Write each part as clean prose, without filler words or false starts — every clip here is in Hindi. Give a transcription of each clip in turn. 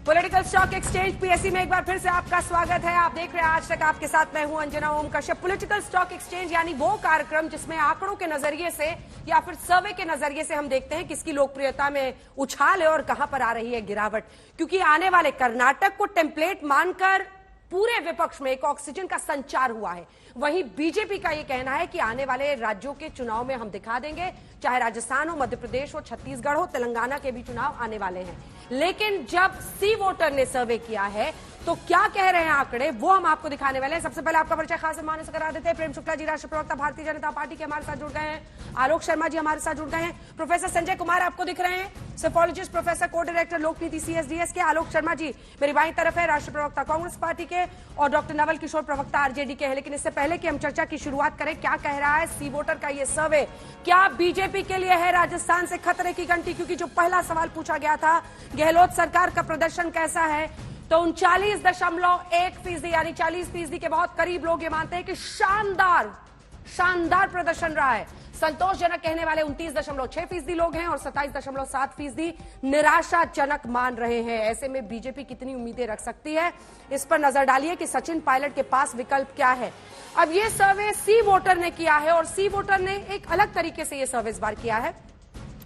पॉलिटिकल स्टॉक एक्सचेंज पीएससी में एक बार फिर से आपका स्वागत है। आप देख रहे हैं आज तक आपके साथ मैं हूं Anjana Om Kashyap. Political stock exchange यानी वो कार्यक्रम जिसमें आंकड़ों के नजरिए से या फिर सर्वे के नजरिए से हम देखते हैं किसकी लोकप्रियता में उछाल है और कहां पर आ रही है गिरावट। क्योंकि आने वाले कर्नाटक को टेम्पलेट मानकर पूरे विपक्ष में एक ऑक्सीजन का संचार हुआ है। वहीं बीजेपी का यह कहना है कि आने वाले राज्यों के चुनाव में हम दिखा देंगे, चाहे राजस्थान हो, मध्य प्रदेश हो, छत्तीसगढ़ हो, तेलंगाना के भी चुनाव आने वाले हैं। लेकिन जब सी वोटर ने सर्वे किया है तो क्या कह रहे हैं आंकड़े, वो हम आपको दिखाने वाले हैं। सबसे पहले आपका परिचय खास मेहमानों से करा देते हैं। प्रेम शुक्ला जी, राष्ट्रीय प्रवक्ता भारतीय जनता पार्टी के, हमारे साथ जुड़ गए हैं। आलोक शर्मा जी हमारे साथ जुड़ गए हैं। प्रोफेसर संजय कुमार आपको दिख रहे हैं, सोफोलॉजिस्ट, प्रोफेसर, को डायरेक्टर लोक नीति सीएसडीएस के। आलोक शर्मा जी मेरी बाईं तरफ है, राष्ट्रीय प्रवक्ता कांग्रेस पार्टी के, और डॉक्टर नवल किशोर प्रवक्ता आरजेडी के हैं। लेकिन इससे पहले कि हम चर्चा की शुरुआत करें, क्या कह रहा है सी वोटर का ये सर्वे, क्या बीजेपी के लिए है राजस्थान से खतरे की घंटी? क्योंकि जो पहला सवाल पूछा गया था, गहलोत सरकार का प्रदर्शन कैसा है, तो 39.1% यानी 40% के बहुत करीब लोग ये मानते हैं कि शानदार प्रदर्शन रहा है। संतोषजनक कहने वाले 29.6% लोग हैं और 27.7% निराशाजनक मान रहे हैं। ऐसे में बीजेपी कितनी उम्मीदें रख सकती है, इस पर नजर डालिए कि सचिन पायलट के पास विकल्प क्या है। अब ये सर्वे सी वोटर ने किया है और सी वोटर ने एक अलग तरीके से ये सर्वे इस बार किया है।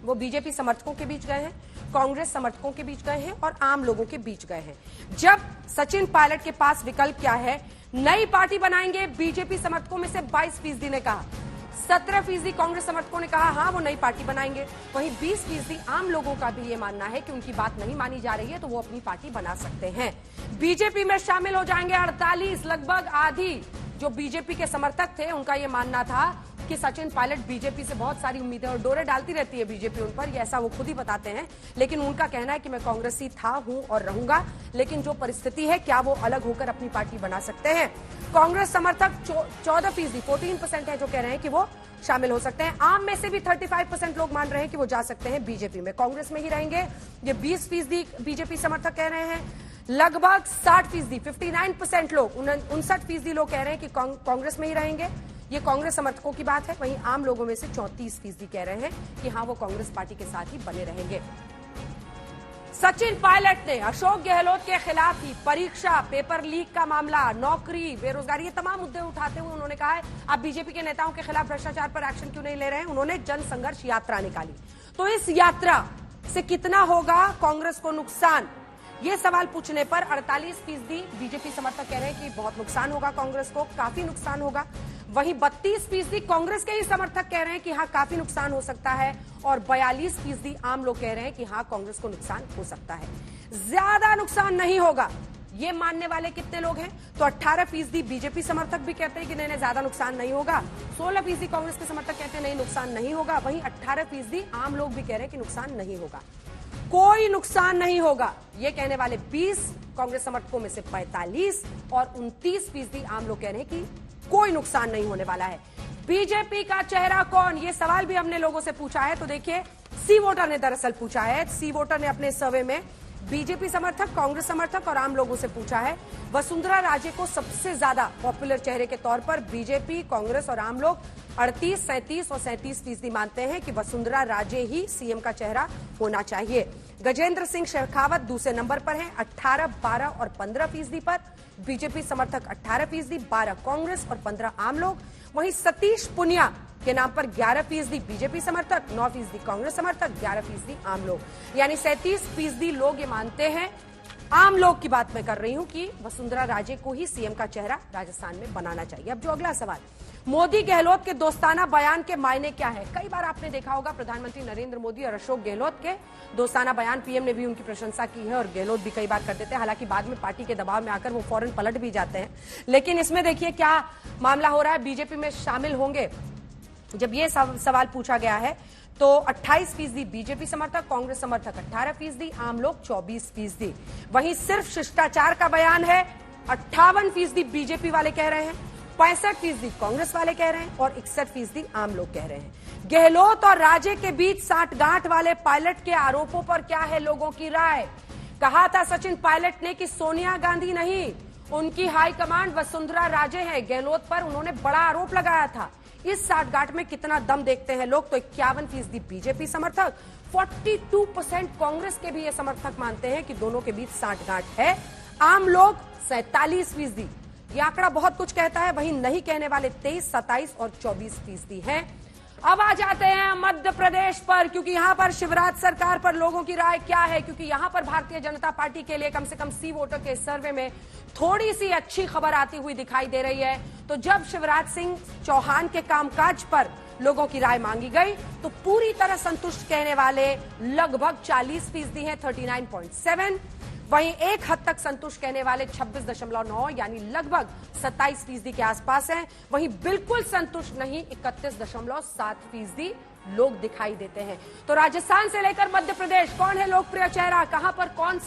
वो बीजेपी समर्थकों के बीच गए हैं, कांग्रेस समर्थकों के बीच गए हैं और आम लोगों के बीच गए हैं। जब सचिन पायलट के पास विकल्प क्या है, नई पार्टी बनाएंगे, बीजेपी समर्थकों में से 22% ने कहा, 17% कांग्रेस समर्थकों ने कहा हां वो नई पार्टी बनाएंगे। वहीं 20% आम लोगों का भी ये मानना है कि उनकी बात नहीं मानी जा रही है तो वो अपनी पार्टी बना सकते हैं। बीजेपी में शामिल हो जाएंगे 48, लगभग आधी जो बीजेपी के समर्थक थे उनका ये मानना था कि सचिन पायलट बीजेपी से बहुत सारी उम्मीदें और डोरे डालती रहती है बीजेपी उन पर, ये ऐसा वो खुद ही बताते हैं। लेकिन उनका कहना है कि मैं कांग्रेसी था, हूं और रहूंगा, लेकिन जो परिस्थिति है क्या वो अलग होकर अपनी पार्टी बना सकते हैं। कांग्रेस समर्थक 14%, 14% है जो कह रहे हैं कि वो शामिल हो सकते हैं। आम में से भी 35% लोग मान रहे हैं कि वो जा सकते हैं बीजेपी में, कांग्रेस में ही रहेंगे। ये 20% बीजेपी समर्थक कह रहे हैं। लगभग 60%, 59% लोग, 59% लोग कह रहे हैं कि कांग्रेस में ही रहेंगे। ये कांग्रेस समर्थकों की बात है। वहीं आम लोगों में से 34% कह रहे हैं कि हाँ वो कांग्रेस पार्टी के साथ ही बने रहेंगे। सचिन पायलट ने अशोक गहलोत के खिलाफ ही परीक्षा, पेपर लीक का मामला, नौकरी, बेरोजगारी, ये तमाम मुद्दे उठाते हुए उन्होंने कहा है आप बीजेपी के नेताओं के खिलाफ भ्रष्टाचार पर एक्शन क्यों नहीं ले रहे हैं। उन्होंने जन संघर्ष यात्रा निकाली। तो इस यात्रा से कितना होगा कांग्रेस को नुकसान, ये सवाल पूछने पर 48% बीजेपी समर्थक कह रहे हैं कि बहुत नुकसान होगा कांग्रेस को, काफी नुकसान होगा। वहीं 32% कांग्रेस के ही समर्थक कह रहे हैं कि हाँ काफी नुकसान हो सकता है, और 42% आम लोग कह रहे हैं कि हाँ कांग्रेस को नुकसान हो सकता है। ज्यादा नुकसान नहीं होगा, ये मानने वाले कितने लोग हैं, तो 18% बीजेपी समर्थक भी कहते हैं कि नहीं ज्यादा नुकसान नहीं होगा। 16% कांग्रेस के समर्थक कहते हैं नहीं नुकसान नहीं होगा। वहीं 18% आम लोग भी कह रहे हैं कि नुकसान नहीं होगा, कोई नुकसान नहीं होगा। ये कहने वाले 20 कांग्रेस समर्थकों में से 45 और 29% आम लोग कह रहे हैं कि कोई नुकसान नहीं होने वाला है। बीजेपी का चेहरा कौन, ये सवाल भी हमने लोगों से पूछा है। तो देखिए सी वोटर ने दरअसल पूछा है, सी वोटर ने अपने सर्वे में बीजेपी समर्थक, कांग्रेस समर्थक और आम लोगों से पूछा है। वसुंधरा राजे को सबसे ज्यादा पॉपुलर चेहरे के तौर पर बीजेपी, कांग्रेस और आम लोग 38, 37 और 37% मानते हैं कि वसुंधरा राजे ही सीएम का चेहरा होना चाहिए। गजेंद्र सिंह शेखावत दूसरे नंबर पर हैं 18, 12 और 15% पर। बीजेपी समर्थक 18%, 12 कांग्रेस और 15 आम लोग। वहीं सतीश पुनिया के नाम पर 11% बीजेपी समर्थक, 9% कांग्रेस समर्थक, 11% आम लोग, यानी 37% लोग ये मानते हैं, आम लोग की बात मैं कर रही हूं, कि वसुंधरा राजे को ही सीएम का चेहरा राजस्थान में बनाना चाहिए। अब जो अगला सवाल, मोदी गहलोत के दोस्ताना बयान के मायने क्या है। कई बार आपने देखा होगा प्रधानमंत्री नरेंद्र मोदी और अशोक गहलोत के दोस्ताना बयान, पीएम ने भी उनकी प्रशंसा की है और गहलोत भी कई बार कर देते हैं। हालांकि बाद में पार्टी के दबाव में आकर वो फौरन पलट भी जाते हैं। लेकिन इसमें देखिए क्या मामला हो रहा है, बीजेपी में शामिल होंगे। जब ये सवाल पूछा गया है तो 28% बीजेपी समर्थक, कांग्रेस समर्थक 18%, आम लोग 24%। वहीं सिर्फ शिष्टाचार का बयान है, 58% बीजेपी वाले कह रहे हैं, 65% कांग्रेस वाले कह रहे हैं और 61% आम लोग कह रहे हैं। गहलोत और राजे के बीच साठगांठ वाले पायलट के आरोपों पर क्या है लोगों की राय। कहा था सचिन पायलट ने कि सोनिया गांधी नहीं, उनकी हाईकमांड वसुंधरा राजे है। गहलोत पर उन्होंने बड़ा आरोप लगाया था इस साठगांठ में कितना दम देखते हैं लोग। तो 51% बीजेपी समर्थक, 42% कांग्रेस के भी ये समर्थक मानते हैं कि दोनों के बीच साठगांठ है। आम लोग 47%, ये आंकड़ा बहुत कुछ कहता है। वहीं नहीं कहने वाले 23, 27 और 24% हैं। अब आ जाते हैं मध्य प्रदेश पर, क्योंकि यहां पर शिवराज सरकार पर लोगों की राय क्या है, क्योंकि यहां पर भारतीय जनता पार्टी के लिए कम से कम सी वोटर के सर्वे में थोड़ी सी अच्छी खबर आती हुई दिखाई दे रही है। तो जब शिवराज सिंह चौहान के कामकाज पर लोगों की राय मांगी गई तो पूरी तरह संतुष्ट कहने वाले लगभग 40% हैं, 39.7। वहीं एक हद तक संतुष्ट कहने वाले 26.9 यानी लगभग 27% के आसपास हैं। वहीं बिल्कुल संतुष्ट नहीं 31.7% लोग दिखाई देते हैं। तो राजस्थान से लेकर मध्य प्रदेश, कौन है लोकप्रिय चेहरा, कहां पर कौन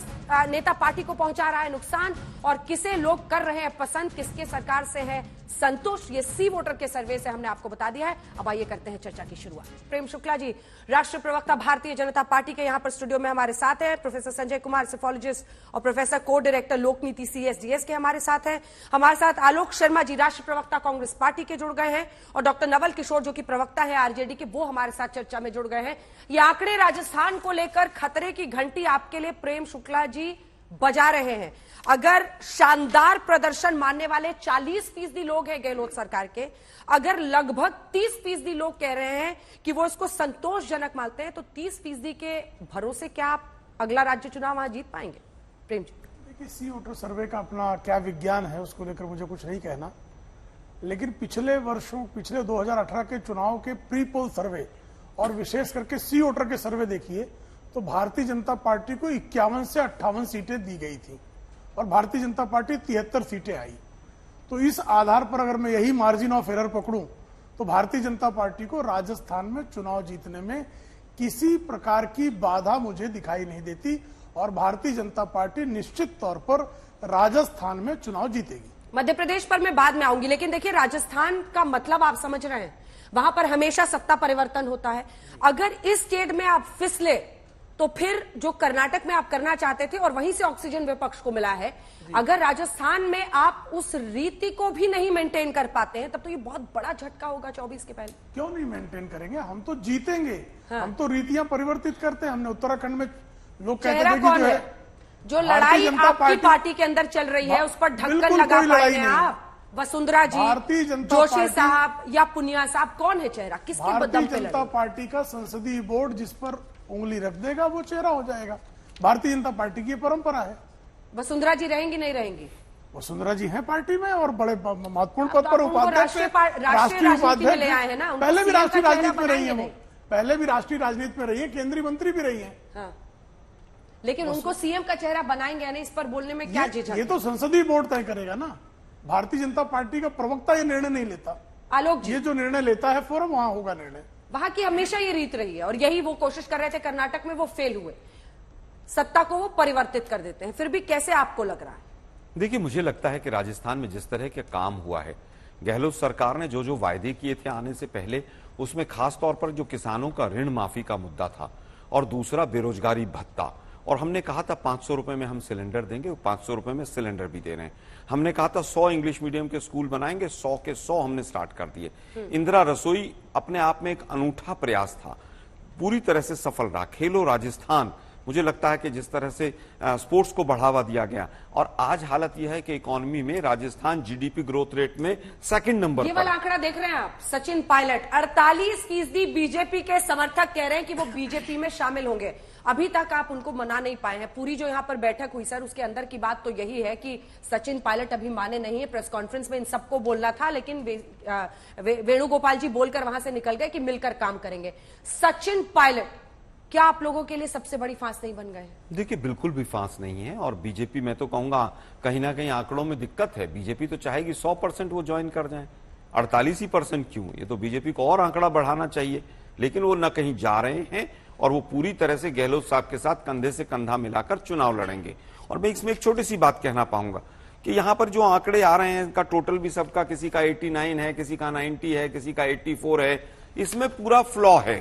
नेता पार्टी को पहुंचा रहा है नुकसान और किसे लोग कर रहे हैं पसंद, किसके सरकार से है संतुष्ट, ये सी वोटर के सर्वे से हमने आपको बता दिया है। अब आइए करते हैं चर्चा की शुरुआत। प्रेम शुक्ला जी, राष्ट्रीय प्रवक्ता भारतीय जनता पार्टी के यहां पर स्टूडियो में हमारे साथ है। प्रोफेसर संजय कुमार, सेफोलॉजिस्ट और प्रोफेसर को डायरेक्टर लोक नीति CSDS के हमारे साथ है। हमारे साथ आलोक शर्मा जी, राष्ट्रीय प्रवक्ता कांग्रेस पार्टी के जुड़ गए हैं, और डॉक्टर नवल किशोर जो कि प्रवक्ता है आरजेडी के, वो हमारे साथ चर्चा में जुड़ गए हैं। ये आंकड़े राजस्थान को लेकर खतरे की घंटी आपके लिए प्रेम शुक्ला जी बजा रहे हैं। अगर शानदार प्रदर्शन मानने वाले 40% लोग हैं गहलोत सरकार के, अगर लगभग 30% लोग कह रहे हैं कि वो इसको संतोषजनक मानते हैं, तो 30% के भरोसे क्या आप अगला राज्य चुनाव वहां जीत पाएंगे? प्रेम जी, देखिए, सी वोटर सर्वे का अपना क्या विज्ञान है उसको लेकर मुझे कुछ नहीं कहना, लेकिन पिछले 2018 के चुनाव के प्री पोल सर्वे और विशेष करके सी वोटर के सर्वे देखिए तो भारतीय जनता पार्टी को 51 से 58 सीटें दी गई थी और भारतीय जनता पार्टी 73 सीटें आई। तो इस आधार पर अगर मैं यही मार्जिन ऑफ एरर पकड़ूं तो भारतीय जनता पार्टी को राजस्थान में चुनाव जीतने में किसी प्रकार की बाधा मुझे दिखाई नहीं देती और भारतीय जनता पार्टी निश्चित तौर पर राजस्थान में चुनाव जीतेगी। मध्य प्रदेश पर मैं बाद में आऊंगी, लेकिन देखिए राजस्थान का मतलब आप समझ रहे हैं, वहां पर हमेशा सत्ता परिवर्तन होता है। अगर इस स्टेट में आप फिसले तो फिर जो कर्नाटक में आप करना चाहते थे और वहीं से ऑक्सीजन विपक्ष को मिला है, अगर राजस्थान में आप उस रीति को भी नहीं मेंटेन कर पाते हैं तब तो ये बहुत बड़ा झटका होगा 24 के पहले। क्यों नहीं मेंटेन करेंगे, हम तो जीतेंगे। हाँ। हम तो रीतियां परिवर्तित करते हैं। हमने उत्तराखंड में लोग कहते चेहरा थे कौन कि है जो लड़ाई आपकी पार्टी के अंदर चल रही है उस पर ढक्कन लगा पाए हैं आप? वसुंधरा जी, भारतीय जनता जोशी पार्टी साहब या पुनिया साहब, कौन है चेहरा, किसके बदम पे भारतीय जनता पार्टी का संसदीय बोर्ड जिस पर उंगली रख देगा वो चेहरा हो जाएगा। भारतीय जनता पार्टी की परंपरा है। वसुंधरा जी रहेंगी नहीं रहेंगी? वसुंधरा जी हैं पार्टी में और बड़े महत्वपूर्ण पद पर उपाध्यक्ष, राष्ट्रीय उपाध्यक्ष ले आए हैं ना, पहले भी राष्ट्रीय राजनीति में रही है वो, पहले भी राष्ट्रीय राजनीति में रही है, केंद्रीय मंत्री भी रही है। हाँ। लेकिन उनको सीएम का चेहरा बनाएंगे नहीं, इस पर बोलने में क्या झिझक? ये तो संसदीय बोर्ड तय करेगा ना। भारतीय जनता पार्टी का प्रवक्ता ये निर्णय नहीं लेता। आलोक जी, ये जो निर्णय लेता है फोरम, वहां होगा निर्णय। वहां की हमेशा ये रीत रही है और यही वो कोशिश कर रहे थे कर्नाटक में, वो फेल हुए। सत्ता को वो परिवर्तित कर देते हैं। फिर भी कैसे आपको लग रहा है? देखिए, मुझे लगता है कि राजस्थान में जिस तरह के काम हुआ है, गहलोत सरकार ने जो वायदे किए थे आने से पहले, उसमें खास तौर पर जो किसानों का ऋण माफी का मुद्दा था और दूसरा बेरोजगारी भत्ता, और हमने कहा था 500 रुपए में हम सिलेंडर देंगे, 500 रुपए में सिलेंडर भी दे रहे हैं। हमने कहा था 100 इंग्लिश मीडियम के स्कूल बनाएंगे, 100 के 100 हमने स्टार्ट कर दिए। इंदिरा रसोई अपने आप में एक अनूठा प्रयास था, पूरी तरह से सफल रहा। खेलो राजस्थान, मुझे लगता है कि जिस तरह से स्पोर्ट्स को बढ़ावा दिया गया, और आज हालत यह है कि इकोनॉमी में राजस्थान जीडीपी ग्रोथ रेट में सेकंड नंबर ये वाला आंकड़ा देख रहे हैं आप, सचिन पायलट 48% बीजेपी के समर्थक कह रहे हैं कि वो बीजेपी में शामिल होंगे। अभी तक आप उनको मना नहीं पाए हैं। पूरी जो यहां पर बैठक हुई सर, उसके अंदर की बात तो यही है कि सचिन पायलट अभी माने नहीं है। प्रेस कॉन्फ्रेंस में इन सबको बोलना था, लेकिन वेणुगोपाल जी बोलकर वहां से निकल गए कि मिलकर काम करेंगे। सचिन पायलट क्या आप लोगों के लिए सबसे बड़ी फांस नहीं बन गए? देखिए, बिल्कुल भी फांस नहीं है, और बीजेपी में तो कहूंगा कहीं ना कहीं आंकड़ों में दिक्कत है। बीजेपी तो चाहेगी 100% वो ज्वाइन कर जाएं, 48% क्यों? ये तो बीजेपी को और आंकड़ा बढ़ाना चाहिए, लेकिन वो न कहीं जा रहे हैं और वो पूरी तरह से गहलोत साहब के साथ कंधे से कंधा मिलाकर चुनाव लड़ेंगे। और मैं इसमें एक छोटी सी बात कहना पाऊंगा कि यहां पर जो आंकड़े आ रहे हैं, इनका टोटल भी सबका, किसी का 89 है, किसी का 90 है, किसी का 84 है, इसमें पूरा फ्लॉ है।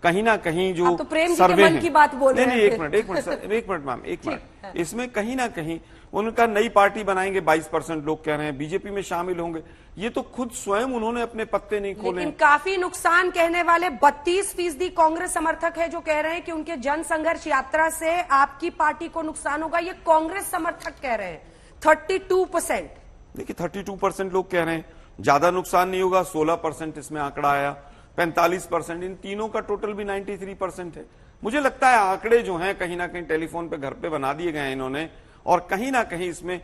कहीं ना कहीं जो आप तो प्रेम जी के सर्वे मन हैं, की बात बोल रहे नहीं हैं। एक मिनट सर, एक मिनट मैम, एक मिनट, इसमें कहीं ना कहीं उनका नई पार्टी बनाएंगे 22% लोग कह रहे हैं, बीजेपी में शामिल होंगे, ये तो खुद स्वयं उन्होंने अपने पत्ते नहीं खोले। लेकिन काफी नुकसान कहने वाले 32% कांग्रेस समर्थक है जो कह रहे हैं कि उनके जन संघर्ष यात्रा से आपकी पार्टी को नुकसान होगा। ये कांग्रेस समर्थक कह रहे हैं 32%। देखिए 32% लोग कह रहे हैं ज्यादा नुकसान नहीं होगा, 16% इसमें आंकड़ा आया, 45%, इन तीनों का टोटल भी 93% है। मुझे लगता है आंकड़े जो हैं कहीं ना कहीं टेलीफोन पे घर पे बना दिए गए हैं इन्होंने, और कहीं ना कहीं इसमें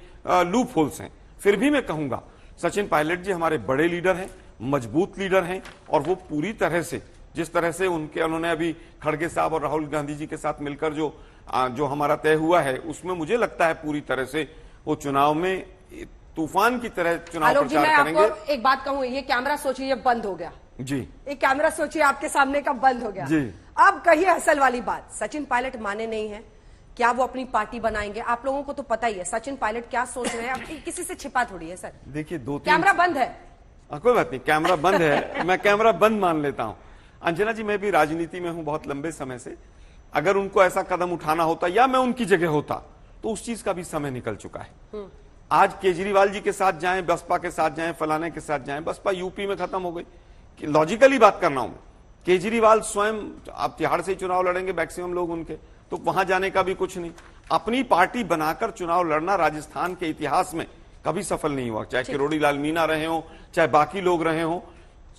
लूप होल्स हैं। फिर भी मैं कहूंगा सचिन पायलट जी हमारे बड़े लीडर हैं, मजबूत लीडर हैं, और वो पूरी तरह से जिस तरह से उन्होंने अभी खड़गे साहब और राहुल गांधी जी के साथ मिलकर जो हमारा तय हुआ है, उसमें मुझे लगता है पूरी तरह से वो चुनाव में तूफान की तरह चुनाव आलोक जी, प्रचार मैं करेंगे। आपको एक बात कहूं, ये कैमरा सोचिए बंद हो गया जी, एक कैमरा सोचिए आपके सामने का बंद हो गया जी। अब कहिए असल वाली बात, सचिन पायलट माने नहीं है, क्या वो अपनी पार्टी बनाएंगे? आप लोगों को तो पता ही है सचिन पायलट क्या सोच रहे हैं, अब किसी से छिपा थोड़ी है सर। देखिए 2-3 कैमरा बंद है। कोई बात नहीं, कैमरा बंद है, मैं कैमरा बंद मान लेता हूं। अंजना जी, मैं भी राजनीति में हूं बहुत लंबे समय से, अगर उनको ऐसा कदम उठाना होता या मैं उनकी जगह होता तो उस चीज का भी समय निकल चुका है। आज केजरीवाल जी के साथ जाएं, बसपा के साथ जाएं, फलाने के साथ जाएं, बसपा यूपी में खत्म हो गई। लॉजिकली बात करना हूं, केजरीवाल स्वयं आप तिहाड़ से चुनाव लड़ेंगे, मैक्सिमम लोग उनके, तो वहां जाने का भी कुछ नहीं। अपनी पार्टी बनाकर चुनाव लड़ना राजस्थान के इतिहास में कभी सफल नहीं हुआ, चाहे किरोड़ी लाल मीणा रहे हो, चाहे बाकी लोग रहे हो।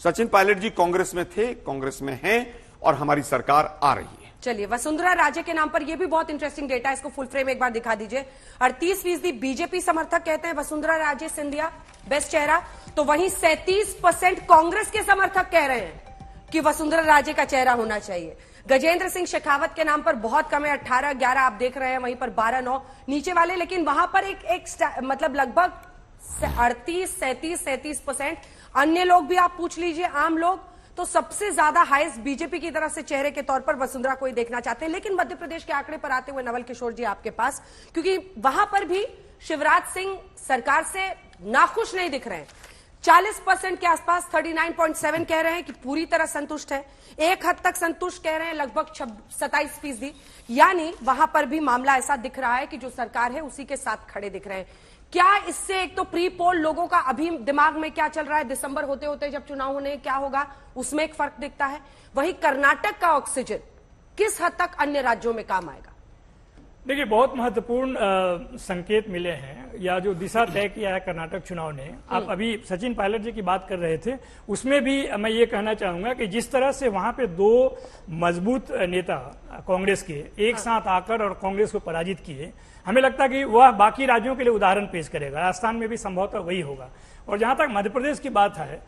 सचिन पायलट जी कांग्रेस में थे, कांग्रेस में हैं, और हमारी सरकार आ रही है। चलिए, वसुंधरा राजे के नाम पर यह भी बहुत इंटरेस्टिंग डेटा है, इसको फुल फ्रेम एक बार दिखा दीजिए। 38% बीजेपी समर्थक कहते हैं वसुंधरा राजे सिंधिया बेस्ट चेहरा, तो वहीं 37% कांग्रेस के समर्थक कह रहे हैं कि वसुंधरा राजे का चेहरा होना चाहिए। गजेंद्र सिंह शेखावत के नाम पर बहुत कम है, 18-11 आप देख रहे हैं, वहीं पर 12-9 नीचे वाले, लेकिन वहां पर मतलब लगभग 38-37% अन्य लोग भी आप पूछ लीजिए, आम लोग, तो सबसे ज्यादा हाईएस्ट बीजेपी की तरफ से चेहरे के तौर पर वसुंधरा को ही देखना चाहते हैं। लेकिन मध्य प्रदेश के आंकड़े पर आते हुए नवल किशोर जी आपके पास, क्योंकि वहां पर भी शिवराज सिंह सरकार से नाखुश नहीं दिख रहे हैं। 40% के आसपास 39.7 कह रहे हैं कि पूरी तरह संतुष्ट है, एक हद तक संतुष्ट कह रहे हैं लगभग 27%, यानी वहां पर भी मामला ऐसा दिख रहा है कि जो सरकार है उसी के साथ खड़े दिख रहे हैं। क्या इससे एक तो प्री पोल लोगों का अभी दिमाग में क्या चल रहा है, दिसंबर होते होते जब चुनाव होने क्या होगा, उसमें एक फर्क दिखता है। वहीं कर्नाटक का ऑक्सीजन किस हद तक अन्य राज्यों में काम आएगा? देखिए, बहुत महत्वपूर्ण संकेत मिले हैं, या जो दिशा तय किया है कर्नाटक चुनाव ने। आप अभी सचिन पायलट जी की बात कर रहे थे, उसमें भी मैं ये कहना चाहूंगा कि जिस तरह से वहां पे 2 मजबूत नेता कांग्रेस के एक साथ आकर और कांग्रेस को पराजित किए, हमें लगता है कि वह बाकी राज्यों के लिए उदाहरण पेश करेगा। राजस्थान में भी संभवतः वही होगा। और जहां तक मध्य प्रदेश की बात है,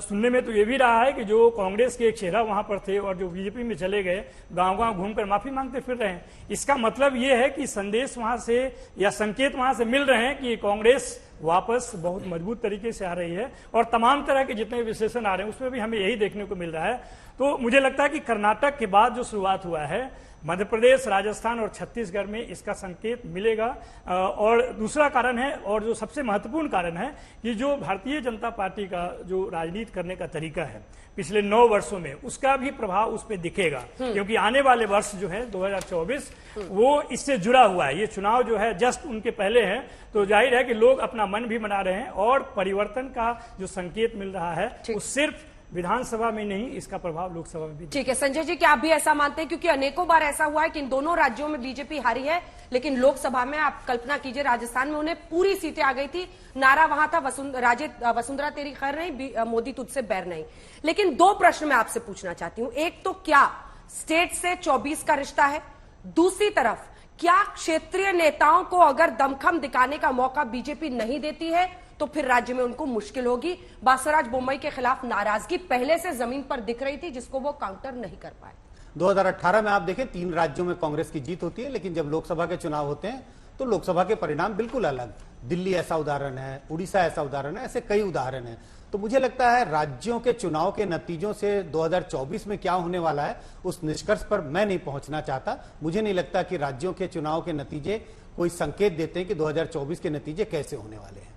सुनने में तो ये भी रहा है कि जो कांग्रेस के एक चेहरा वहां पर थे और जो बीजेपी में चले गए, गांव-गांव घूमकर माफी मांगते फिर रहे हैं। इसका मतलब ये है कि संदेश वहां से या संकेत वहां से मिल रहे हैं कि कांग्रेस वापस बहुत मजबूत तरीके से आ रही है, और तमाम तरह के जितने विश्लेषण आ रहे हैं उसमें भी हमें यही देखने को मिल रहा है। तो मुझे लगता है कि कर्नाटक के बाद जो शुरुआत हुआ है, मध्य प्रदेश, राजस्थान और छत्तीसगढ़ में इसका संकेत मिलेगा। और दूसरा कारण है, और जो सबसे महत्वपूर्ण कारण है, कि जो भारतीय जनता पार्टी का जो राजनीति करने का तरीका है पिछले 9 वर्षों में, उसका भी प्रभाव उस पर दिखेगा। क्योंकि आने वाले वर्ष जो है 2024 वो इससे जुड़ा हुआ है। ये चुनाव जो है जस्ट उनके पहले है, तो जाहिर है कि लोग अपना मन भी बना रहे हैं, और परिवर्तन का जो संकेत मिल रहा है वो सिर्फ विधानसभा में नहीं, इसका प्रभाव लोकसभा में भी। ठीक है संजय जी, क्या आप भी ऐसा मानते हैं? क्योंकि अनेकों बार ऐसा हुआ है कि इन दोनों राज्यों में बीजेपी हारी है, लेकिन लोकसभा में आप कल्पना कीजिए राजस्थान में उन्हें पूरी सीटें आ गई थी, नारा वहां था वसुंधरा तेरी खैर नहीं, मोदी तुझसे बैर नहीं। लेकिन 2 प्रश्न मैं आपसे पूछना चाहती हूं। एक तो क्या स्टेट से 24 का रिश्ता है? दूसरी तरफ क्या क्षेत्रीय नेताओं को अगर दमखम दिखाने का मौका बीजेपी नहीं देती है तो फिर राज्य में उनको मुश्किल होगी? बासवराज बोम्मई के खिलाफ नाराजगी पहले से जमीन पर दिख रही थी, जिसको वो काउंटर नहीं कर पाए। 2018 में आप देखें 3 राज्यों में कांग्रेस की जीत होती है, लेकिन जब लोकसभा के चुनाव होते हैं तो लोकसभा के परिणाम बिल्कुल अलग। दिल्ली ऐसा उदाहरण है, उड़ीसा ऐसा उदाहरण है, ऐसे कई उदाहरण हैं। तो मुझे लगता है राज्यों के चुनाव के नतीजों से 2024 में क्या होने वाला है उस निष्कर्ष पर मैं नहीं पहुंचना चाहता। मुझे नहीं लगता कि राज्यों के चुनाव के नतीजे कोई संकेत देते हैं कि 2024 के नतीजे कैसे होने वाले हैं।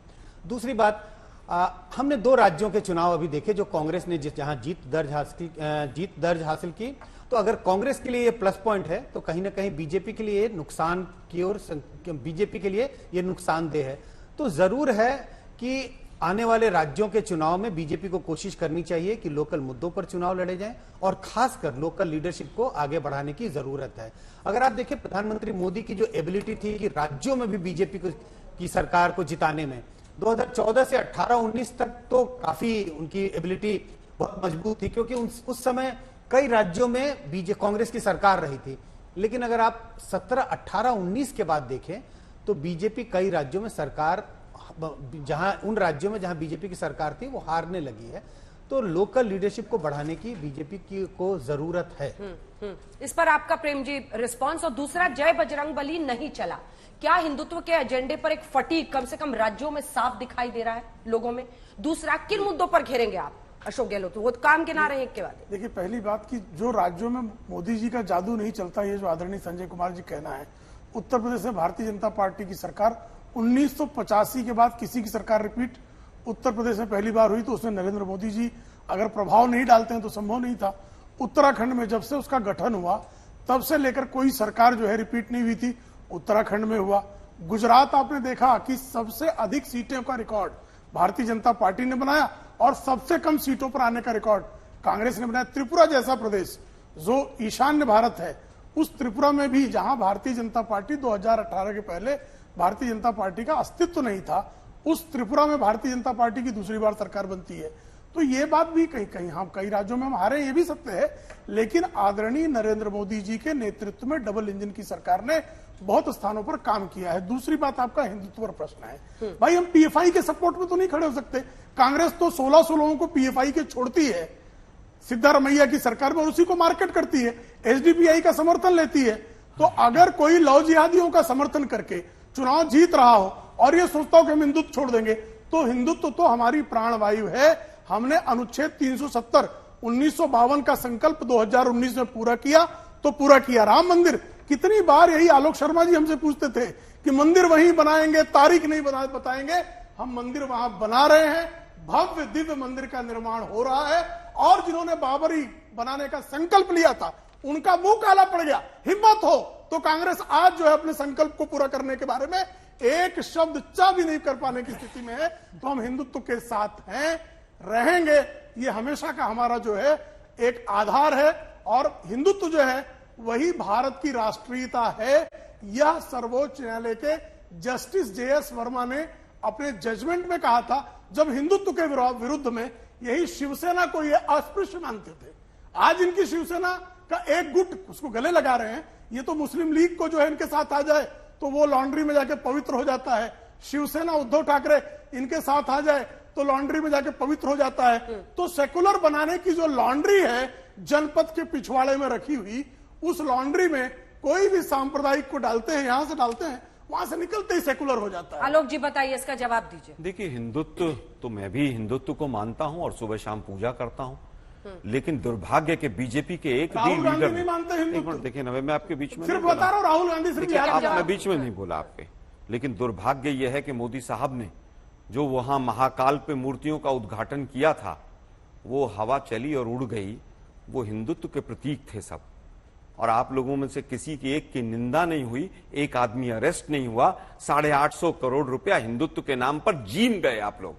दूसरी बात, हमने 2 राज्यों के चुनाव अभी देखे जो कांग्रेस ने जहां जीत दर्ज हासिल की, तो अगर कांग्रेस के लिए ये प्लस पॉइंट है तो कहीं ना कहीं बीजेपी के लिए नुकसान की ओर, बीजेपी के लिए ये नुकसानदेह है। तो जरूर है कि आने वाले राज्यों के चुनाव में बीजेपी को कोशिश करनी चाहिए कि लोकल मुद्दों पर चुनाव लड़े जाएं और खासकर लोकल लीडरशिप को आगे बढ़ाने की जरूरत है। अगर आप देखें प्रधानमंत्री मोदी की जो एबिलिटी थी कि राज्यों में भी बीजेपी की सरकार को जिताने में, 2014 से 18-19 तक तो काफी उनकी एबिलिटी बहुत मजबूत थी, क्योंकि उस समय कई राज्यों में कांग्रेस की सरकार रही थी। लेकिन अगर आप 17, 18, 19 के बाद देखें तो बीजेपी कई राज्यों में सरकार, उन राज्यों में जहां बीजेपी की सरकार थी वो हारने लगी है। तो लोकल लीडरशिप को बढ़ाने की बीजेपी को जरूरत है। इस पर आपका प्रेम जी रिस्पांस। और दूसरा, जय बजरंगबली नहीं चला, क्या हिंदुत्व के एजेंडे पर एक फटीग कम से कम राज्यों में साफ दिखाई दे रहा है लोगों में? दूसरा, किन मुद्दों पर घेरेंगे आप अशोक गहलोत? वो काम गिना रहे हैं एक के बाद। देखिए, पहली बात कि जो राज्यों में मोदी जी का जादू नहीं चलता, ये जो आदरणीय संजय कुमार जी कहना है, उत्तर प्रदेश में भारतीय जनता पार्टी की सरकार 1985 के बाद किसी की सरकार रिपीट उत्तर प्रदेश में पहली बार हुई, तो उसमें नरेंद्र मोदी जी अगर प्रभाव नहीं डालते हैं तो संभव नहीं था। उत्तराखंड में जब से उसका गठन हुआ तब से लेकर कोई सरकार जो है रिपीट नहीं हुई थी, उत्तराखंड में हुआ। गुजरात आपने देखा कि सबसे अधिक सीटों का रिकॉर्ड भारतीय जनता पार्टी ने बनाया और सबसे कम सीटों पर आने का रिकॉर्ड कांग्रेस ने बनाया। त्रिपुरा जैसा प्रदेश जो ईशान्य भारत है, उस त्रिपुरा में भी जहां भारतीय जनता पार्टी 2018 के पहले भारतीय जनता पार्टी का अस्तित्व नहीं था, उस त्रिपुरा में भारतीय जनता पार्टी की दूसरी बार सरकार बनती है। तो ये बात भी कहीं हम कई राज्यों में हम हारे, ये भी सत्य है। लेकिन आदरणीय नरेंद्र मोदी जी के नेतृत्व में डबल इंजन की सरकार ने बहुत स्थानों पर काम किया है। दूसरी बात, आपका हिंदुत्व पर प्रश्न है। भाई, हम पीएफआई के सपोर्ट में तो नहीं खड़े हो सकते। कांग्रेस तो 1600 लोगों को पीएफआई के छोड़ती है सिद्धारमैया की सरकार में और उसी को मार्केट करती है, एसडीपीआई का समर्थन लेती है। तो अगर कोई लव जिहादियों का समर्थन करके चुनाव जीत रहा हो और ये सोचता हो कि हम हिंदुत्व छोड़ देंगे, तो हिंदुत्व तो हमारी प्राणवायु है। हमने अनुच्छेद 370 1952 का संकल्प 2019 में पूरा किया तो पूरा किया। राम मंदिर, कितनी बार यही आलोक शर्मा जी हमसे पूछते थे कि मंदिर वहीं बनाएंगे, तारीख नहीं बताएंगे। हम मंदिर वहां बना रहे हैं, भव्य दिव्य मंदिर का निर्माण हो रहा है। और जिन्होंने बाबरी बनाने का संकल्प लिया था उनका मुंह काला पड़ गया। हिम्मत हो तो कांग्रेस आज जो है अपने संकल्प को पूरा करने के बारे में एक शब्द चा भी नहीं कर पाने की स्थिति में है। तो हम हिंदुत्व के साथ हैं, रहेंगे। ये हमेशा का हमारा जो है एक आधार है और हिंदुत्व जो है वही भारत की राष्ट्रीयता है। यह सर्वोच्च न्यायालय के जस्टिस जेएस वर्मा ने अपने जजमेंट में कहा था, जब हिंदुत्व के विरुद्ध में यही शिवसेना को ये अस्पृश्य मानते थे। आज इनकी शिवसेना का एक गुट उसको गले लगा रहे हैं। ये तो मुस्लिम लीग को जो है इनके साथ आ जाए तो वो लॉन्ड्री में जाके पवित्र हो जाता है। शिवसेना उद्धव ठाकरे इनके साथ आ जाए तो लॉन्ड्री में जाके पवित्र हो जाता है। तो सेकुलर बनाने की जो लॉन्ड्री है जनपद के पिछवाड़े में रखी हुई, उस लॉन्ड्री में कोई भी सांप्रदायिक को डालते हैं, यहां से डालते हैं, वहां से निकलते ही सेकुलर हो जाता है। आलोक जी बताइए, इसका जवाब दीजिए। देखिए, हिंदुत्व तो मैं भी हिंदुत्व को मानता हूं और सुबह शाम पूजा करता हूं, लेकिन दुर्भाग्य के बीजेपी के एक भी राहुल गांधी लीडर नहीं मानते हिंदुत्व। एक मिनट देखिए ना, मैं आपके बीच में सिर्फ नहीं बोला। बता रहा हूं, राहुल गांधी सिर्फ देखिए, बिहार मैं बीच में नहीं बोला आपके, लेकिन दुर्भाग्य यह है कि मोदी साहब ने जो वहां महाकाल पे मूर्तियों का उद्घाटन किया था, वो हवा चली और उड़ गई। वो हिंदुत्व के प्रतीक थे सब, और आप लोगों में से किसी की एक की निंदा नहीं हुई, एक आदमी अरेस्ट नहीं हुआ। 850 करोड़ रुपया हिंदुत्व के नाम पर जीन गए आप लोग।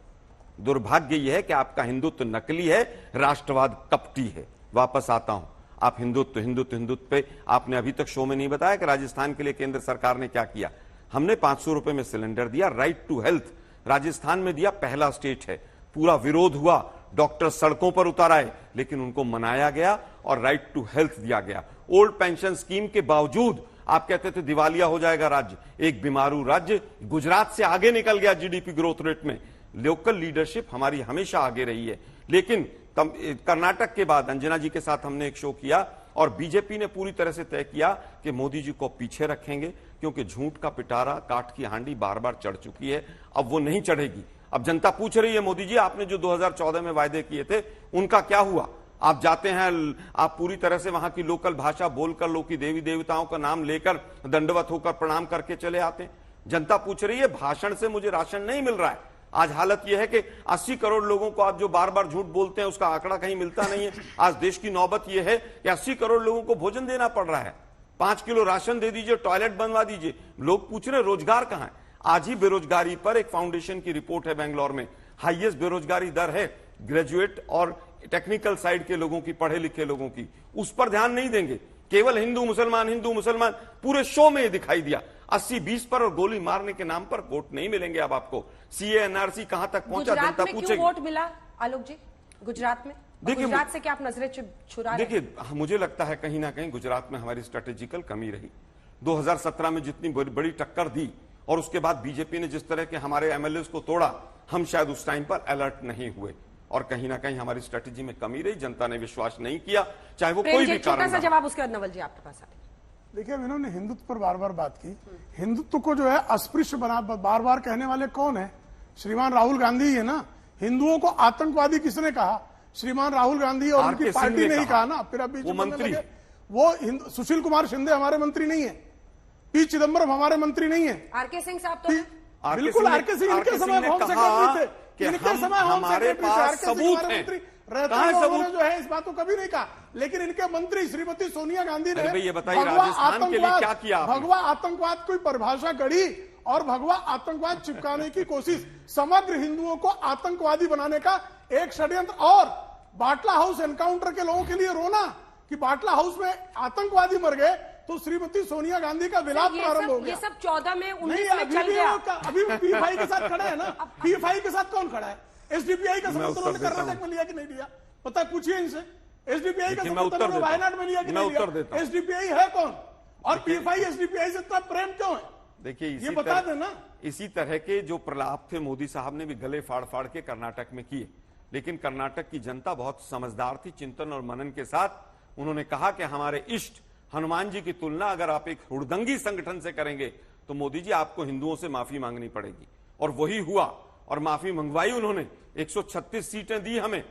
दुर्भाग्य यह है कि आपका हिंदुत्व नकली है, राष्ट्रवाद कपटी है। वापस आता हूं, आप हिंदुत्व हिंदुत्व हिंदुत्व पे आपने अभी तक शो में नहीं बताया कि राजस्थान के लिए केंद्र सरकार ने क्या किया। हमने 500 रुपए में सिलेंडर दिया, राइट टू हेल्थ राजस्थान में दिया, पहला स्टेट है। पूरा विरोध हुआ, डॉक्टर सड़कों पर उतर आए, लेकिन उनको मनाया गया और राइट टू हेल्थ दिया गया। ओल्ड पेंशन स्कीम के बावजूद आप कहते थे दिवालिया हो जाएगा राज्य, एक बीमारू राज्य गुजरात से आगे निकल गया जीडीपी ग्रोथ रेट में। लोकल लीडरशिप हमारी हमेशा आगे रही है। लेकिन कर्नाटक के बाद अंजना जी के साथ हमने एक शो किया और बीजेपी ने पूरी तरह से तय किया कि मोदी जी को पीछे रखेंगे, क्योंकि झूठ का पिटारा, काठ की हांडी बार बार चढ़ चुकी है, अब वो नहीं चढ़ेगी। अब जनता पूछ रही है, मोदी जी आपने जो 2014 में वायदे किए थे उनका क्या हुआ? आप जाते हैं, आप पूरी तरह से वहां की लोकल भाषा बोलकर, लोग की देवी देवताओं का नाम लेकर दंडवत होकर प्रणाम करके चले आते हैं। जनता पूछ रही है, भाषण से मुझे राशन नहीं मिल रहा है, आज हालत यह है कि 80 करोड़ लोगों को आप जो बार बार झूठ बोलते हैं उसका आंकड़ा कहीं मिलता नहीं है। आज देश की नौबत यह है कि 80 करोड़ लोगों को भोजन देना पड़ रहा है। 5 किलो राशन दे दीजिए, टॉयलेट बनवा दीजिए। लोग पूछ रहे रोजगार कहां है। आज ही बेरोजगारी पर एक फाउंडेशन की रिपोर्ट है, बेंगलोर में हाईएस्ट बेरोजगारी दर है ग्रेजुएट और टेक्निकल साइड के लोगों की, पढ़े लिखे लोगों की। उस पर ध्यान नहीं देंगे, केवल हिंदू मुसलमान पूरे शो में दिखाई दिया। 80-20 पर और गोली मारने के नाम पर वोट नहीं मिलेंगे अब आपको। सीए एनआरसी कहां तक पहुंचा, जनता पूछेगी। क्यों वोट मिला आलोक जी गुजरात में? देखिए, गुजरात से क्या आप नजरें छुरा रहे हैं? देखिए, मुझे लगता है कहीं ना कहीं गुजरात में हमारी स्ट्रेटेजिकल कमी रही। 2017 में जितनी बड़ी टक्कर दी और उसके बाद बीजेपी ने जिस तरह के हमारे एमएलए को तोड़ा, हम शायद उस टाइम पर अलर्ट नहीं हुए और कहीं ना कहीं हमारी स्ट्रेटेजी में कमी रही। जनता ने विश्वास नहीं किया, चाहे वो कोई भी कारण। छोटा सा जवाब उसके बाद नवल जी आपके पास आए। देखिए, इन्होंने हिंदुत्व पर बार बार बात की। हिंदुत्व को जो है अस्पृश्य बना बार बार कहने वाले कौन है? श्रीमान राहुल गांधी है ना। हिंदुओं को आतंकवादी किसने कहा? श्रीमान राहुल गांधी और उनकी पार्टी ने ही कहा ना। फिर अभी वो सुशील कुमार शिंदे हमारे मंत्री नहीं है, पी चिदम्बरम हमारे मंत्री नहीं है। आरके सिंह साहब तो बिल्कुल आरके सिंह इनके समय होम सेक्रेटरी थे, इनके समय हमारे पास सबूत है। उन्होंने जो है इस बात को कभी नहीं कहा, लेकिन इनके मंत्री श्रीमती सोनिया गांधी ने ये बताइए राजस्थान के लिए क्या किया? भगवा आतंकवाद की परिभाषा गढ़ी और भगवा आतंकवाद चिपकाने की कोशिश, समग्र हिंदुओं को आतंकवादी बनाने का एक षड्यंत्र। और बाटला हाउस एनकाउंटर के लोगों के लिए रोना कि बाटला हाउस में आतंकवादी मर गए, तो श्रीमती सोनिया गांधी का विलाप प्रारंभ हो गया। ये सब 14 में 19 में चल गया। अभी पीएफआई के साथ खड़े हैं ना। पीएफआई के साथ कौन खड़ा है? एसडीपीआई का समर्थन उन्होंने कर्नाटक में लिया कि नहीं लिया? पता पूछिए इनसे। एसडीपीआई का समर्थन वायनाड में लिया कि नहीं लिया? एसडीपीआई है कौन? और पीएफआई एसडीपीआई से इतना प्रेम क्यों है? देखिए, ये बता देना। इसी तरह के जो प्रलाप थे मोदी साहब ने भी गले फाड़ फाड़ के कर्नाटक में किए, लेकिन कर्नाटक की जनता बहुत समझदार थी। चिंतन और मनन के साथ उन्होंने कहा कि हमारे इष्ट हनुमान जी की तुलना अगर आप एक हुड़दंगी संगठन से करेंगे तो मोदी जी आपको हिंदुओं से माफी मांगनी पड़ेगी। और वही हुआ और माफी मंगवाई उन्होंने। 136 सीटें दी हमें।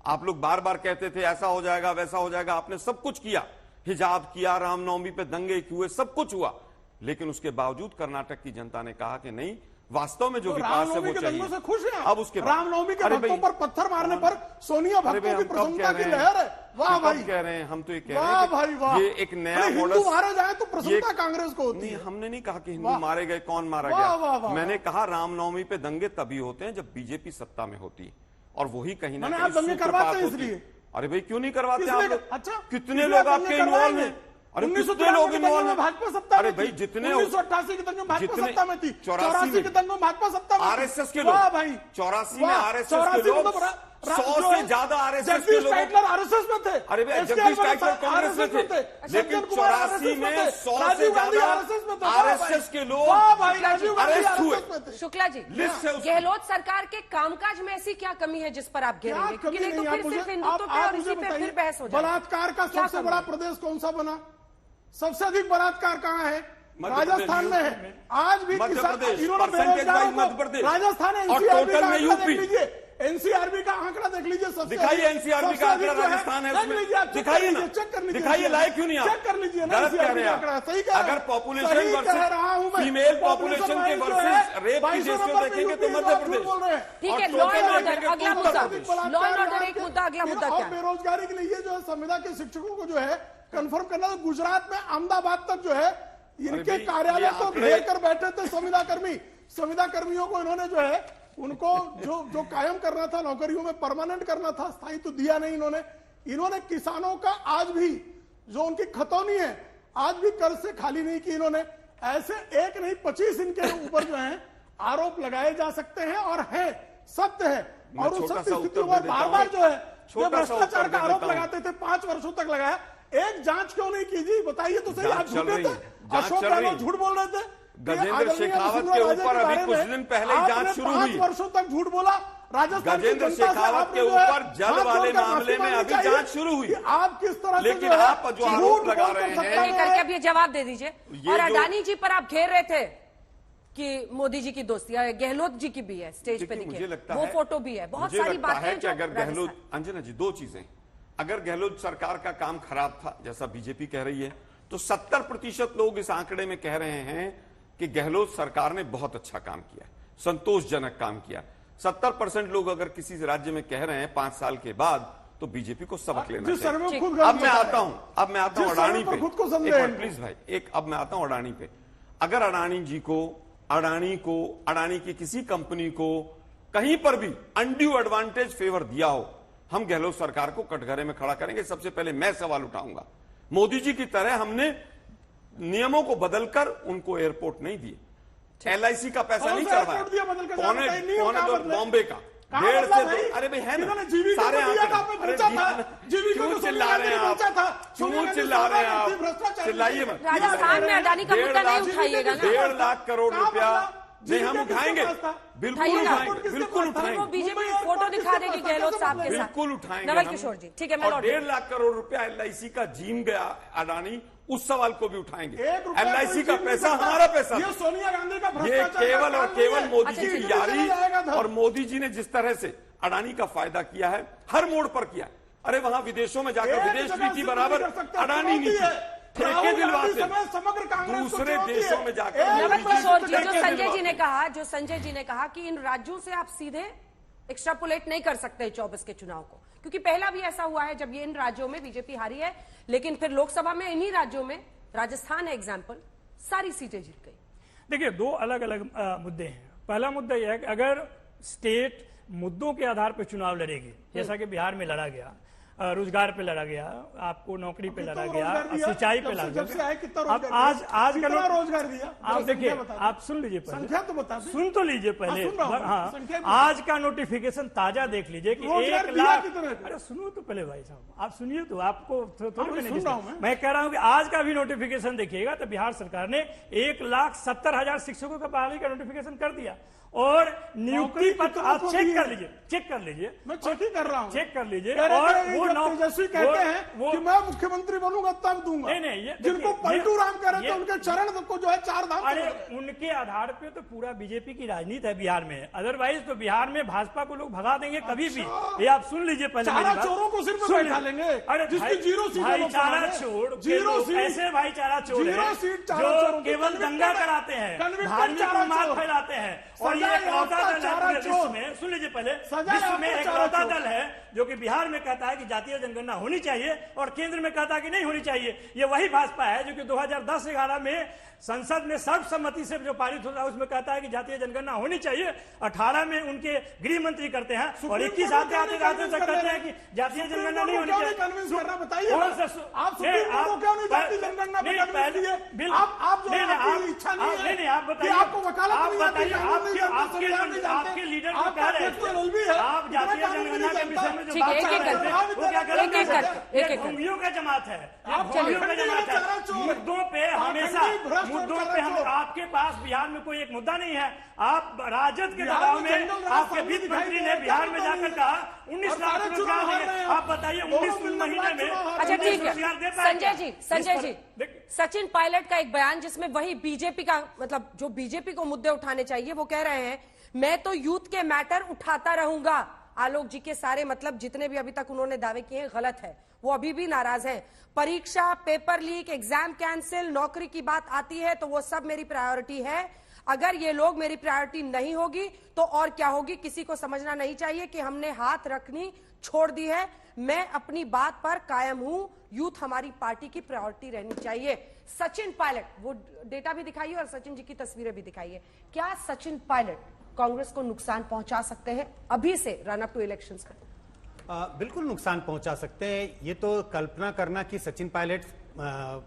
आप लोग बार बार कहते थे ऐसा हो जाएगा वैसा हो जाएगा, आपने सब कुछ किया, हिजाब किया, रामनवमी पे दंगे हुए, सब कुछ हुआ, लेकिन उसके बावजूद कर्नाटक की जनता ने कहा कि नहीं, वास्तव में जो विकास है वो चाहिए। से खुश हैं। अब उसके रामनवमी के भक्तों पर पत्थर मारने पर सोनिया भक्तों की प्रसन्नता की लहर है। वाह भाई, कह रहे हैं हम तो ये कह वाह भाई वाह। ये एक नया हिंदू मारे जाए तो प्रसन्नता कांग्रेस को होती है। हमने नहीं कहा कि हिंदू मारे गए, कौन मारा गया। मैंने कहा रामनवमी पे दंगे तभी होते हैं जब बीजेपी सत्ता में होती है, और वही कहीं ना कहीं दंगे करवाते हैं इसलिए। अरे भाई क्यों नहीं करवाते आप लोग? अच्छा, कितने लोग आपके इन्वॉल्व हैं? अरे कितने लोग इन्वॉल्व हैं? भाजपा सत्ता में। अरे भाई जितने 1988 के दंगे भाजपा सत्ता में थी, 84 के दंगे भाजपा सत्ता में, आरएसएस के लोग। वाह भाई, 84 में आरएसएस के लोग 100 से ज्यादा आरएसएस के लोग आरएसएस में थे। अरे भाई जगदीश टाइटलर कांग्रेस में थे, लेकिन 84 में 100 से ज्यादा आरएसएस के लोग अरेस्ट हुए। शुक्ला जी, गहलोत सरकार के कामकाज में ऐसी क्या कमी है जिस पर आप घेरेंगे? क्योंकि नहीं तो फिर सिर्फ हिंदुत्व पे और इसी पे फिर बहस हो जाएगी। बलात्कार का सबसे बड़ा प्रदेश कौन सा बना? सबसे अधिक बलात्कार कहाँ है? राजस्थान में है। आज भी राजस्थान एनसीआरबी का आंकड़ा देख लीजिए। सबसे दिखाइए एनसीआरबी का आंकड़ा राजस्थान है उसमें, दिखाइए ना, चेक कर लीजिए, दिखाइए, लाइक क्यों नहीं? चेक कर लीजिए ना, गलत कह रहे हैं। सही कह अगर पॉपुलेशन वर्सेस फीमेल पॉपुलेशन के वर्सेस रेप की रेशियो देखेंगे तो मध्य प्रदेश। ठीक है, लॉ एंड ऑर्डर अगला मुद्दा, लॉ एंड ऑर्डर एक मुद्दा, अगला मुद्दा क्या? बेरोजगारी के लिए जो है संविदा के शिक्षकों को जो है कंफर्म करना, तो गुजरात में अहमदाबाद तक जो है इनके कार्यालय को घेर कर बैठे थे संविदा कर्मी। संविदा कर्मियों को इन्होंने जो है उनको जो कायम करना था, नौकरियों में परमानेंट करना था, स्थायी तो दिया नहीं इन्होंने किसानों का आज भी जो उनकी खतौनी है आज भी कर्ज से खाली नहीं की इन्होंने। ऐसे एक नहीं 25 इनके ऊपर जो है आरोप लगाए जा सकते हैं और है, सत्य है। और उस सत्य स्थितियों पर बार बार जो है भ्रष्टाचार का आरोप लगाते थे, 5 वर्षों तक लगाया। एक जांच क्यों नहीं कीजिए? बताइए तो सही। आप झूठ थे, अशोक गहलोत झूठ बोल रहे थे, गजेंद्र शेखावत के ऊपर अभी कुछ दिन पहले ही जांच शुरू हुई। 5 वर्षों तक झूठ बोला। राजस्थान गजेंद्र शेखावत के ऊपर जल वाले मामले में अभी जांच शुरू हुई। आप किस तरह से लेकिन आप जो आरोप लगा रहे हैं, करके अब ये जवाब दे दीजिए। और अडानी जी पर आप घेर रहे थे कि मोदी जी की दोस्ती, गहलोत जी की भी है, स्टेज पे दिखे, वो फोटो भी है, बहुत सारी बातें हैं। अगर गहलोत, अंजना जी, 2 चीजें, अगर गहलोत सरकार का काम खराब था जैसा बीजेपी कह रही है, तो 70% लोग इस आंकड़े में कह रहे हैं कि गहलोत सरकार ने बहुत अच्छा काम किया, संतोषजनक काम किया। 70% लोग अगर किसी राज्य में कह रहे हैं 5 साल के बाद, तो बीजेपी को सबक लेना जिस सर्वे चाहिए। खुद अब गलत मैं बताया। आता हूं अडानी पे। खुद को समझे एक मिनट प्लीज भाई, अब मैं आता हूं अडानी पे। अगर अडानी की किसी कंपनी को कहीं पर भी अनड्यू एडवांटेज फेवर दिया हो, हम गहलोत सरकार को कटघरे में खड़ा करेंगे। सबसे पहले मैं सवाल उठाऊंगा, मोदी जी की तरह हमने नियमों को बदलकर उनको एयरपोर्ट नहीं दिए, LIC का पैसा नहीं चढ़वाया, पौने बॉम्बे का 1.5 से 2, अरे भाई है ना सारे क्यों चिल्ला रहे हैं आप, क्यों चिल्ला रहे हैं आप, चिल्लाइए मत। राजस्थान में अडानी का मुद्दा नहीं उठाइएगा ना। 1.5 लाख करोड़ रुपया नहीं हम उठाएंगे, बिल्कुल उठाएंगे, बिल्कुल वो उठाएंगे, बीजेपी फोटो दिखा देगी गहलोत साहब के साथ। बिल्कुल उठाएंगे नवल हम। किशोर जी, ठीक है, मैं और लौट 1.5 लाख करोड़ रुपया LIC का जीन गया अडानी, उस सवाल को भी उठाएंगे। LIC का पैसा हमारा पैसा, ये सोनिया गांधी का ये केवल और केवल मोदी अच्छा, जी की ठीक यारी और मोदी जी ने जिस तरह से अडानी का फायदा किया है, हर मोड़ पर किया है। अरे वहां विदेशों में जाकर विदेश नीति बराबर अडानी नीति, ठेके दिलवाते, दूसरे देशों में जाकर नवल किशोर जी, जो संजय जी ने कहा कि इन राज्यों से आप सीधे एक्स्ट्रापोलेट नहीं कर सकते 24 के चुनाव को, क्योंकि पहला भी ऐसा हुआ है जब ये इन राज्यों में बीजेपी हारी है, लेकिन फिर लोकसभा में इन्हीं राज्यों में, राजस्थान है एग्जाम्पल, सारी सीटें जीत गई। देखिए, दो अलग अलग मुद्दे हैं। पहला मुद्दा यह है कि अगर स्टेट मुद्दों के आधार पर चुनाव लड़ेगी, जैसा कि बिहार में लड़ा गया, रोजगार पे लड़ा गया, आपको नौकरी पे लड़ा गया, सिंचाई पे लड़ा गया। अब आज का रोजगार दिया, आप देखिए, आप सुन लीजिए पहले, संख्या तो बता दें। सुन तो लीजिए पहले। हाँ, संख्या आज का नोटिफिकेशन ताजा देख लीजिए कि 1 लाख, अरे सुनो तो पहले भाई साहब, आप सुनिए तो, आपको थोड़ी मैं कह रहा हूं कि आज का भी नोटिफिकेशन देखिएगा तो बिहार सरकार ने 1,70,000 शिक्षकों का बहाली का नोटिफिकेशन कर दिया। और नियुक्ति पत्र आप चेक कर लीजिए, मैं चेक ही कर रहा हूँ, चेक कर लीजिए। और वो तेजस्वी कहते हैं कि मैं मुख्यमंत्री बनूंगा तब दूंगा, नहीं, जिनको पलटू राम कह रहे थे उनके चरण को जो है 4 धाम। अरे उनके आधार पे तो पूरा बीजेपी की राजनीति है बिहार में, अदरवाइज तो बिहार में भाजपा को लोग भगा देंगे कभी भी। ये आप सुन लीजिए पहले, चोरों को सिर्फ बैठा लेंगे, अरे जिसकी 0 सीट, भाईचारा छोड़, 0 सीट, ऐसे भाईचारा छोड़ है जो केवल दंगा कराते हैं, धार्मिक उन्माद फैलाते हैं। और ये इकलौता दल है विश्व में, सुन लीजिए पहले, विश्व में इकलौता दल है जो कि बिहार में कहता है कि जातीय जनगणना होनी चाहिए और केंद्र में कहता है कि नहीं होनी चाहिए। ये वही भाजपा है जो कि 2010-11 में संसद में सर्वसम्मति से जो पारित होता है उसमें कहता है कि जातीय जनगणना होनी चाहिए। 18 में उनके गृह मंत्री करते हैं और 21 आते तक कहते हैं कि जातीय जनगणना नहीं होनी चाहिए। आपके लीडर को कह रहे हैं आप जातीय जनगणना के विषय में जो बात कर रहे हैं वो क्या कर रहे हैं, भूमियों का जमात है, भूमियों का जमात है। मुद्दों पे हमेशा, मुद्दों पे हम, आपके पास बिहार में कोई एक मुद्दा नहीं है। आप राजद के दबाव में आपके वित्त मंत्री ने बिहार में जाकर कहा 19 लाख रोजगार देंगे। आप बताइए 19 महीने में। अच्छा ठीक है संजय जी, सचिन पायलट का एक बयान जिसमें वही बीजेपी का, मतलब जो बीजेपी को मुद्दे उठाने चाहिए, वो कह रहे हैं मैं तो यूथ के मैटर उठाता रहूंगा। आलोक जी के सारे मतलब जितने भी अभी तक उन्होंने दावे किए हैं गलत है, वो अभी भी नाराज हैं। परीक्षा, पेपर लीक, एग्जाम कैंसिल, नौकरी की बात आती है तो वो सब मेरी प्रायोरिटी है। अगर ये लोग मेरी प्रायोरिटी नहीं होगी तो और क्या होगी, किसी को समझना नहीं चाहिए कि हमने हाथ रखनी छोड़ दी है। मैं अपनी बात पर कायम हूं, यूथ हमारी पार्टी की प्रायोरिटी रहनी चाहिए। सचिन पायलट, वो डेटा भी दिखाइए और सचिन जी की तस्वीरें भी दिखाइए। क्या सचिन पायलट कांग्रेस को नुकसान पहुंचा सकते हैं अभी से रन अप टू इलेक्शंस में? बिल्कुल नुकसान पहुंचा सकते हैं। ये तो कल्पना करना कि सचिन पायलट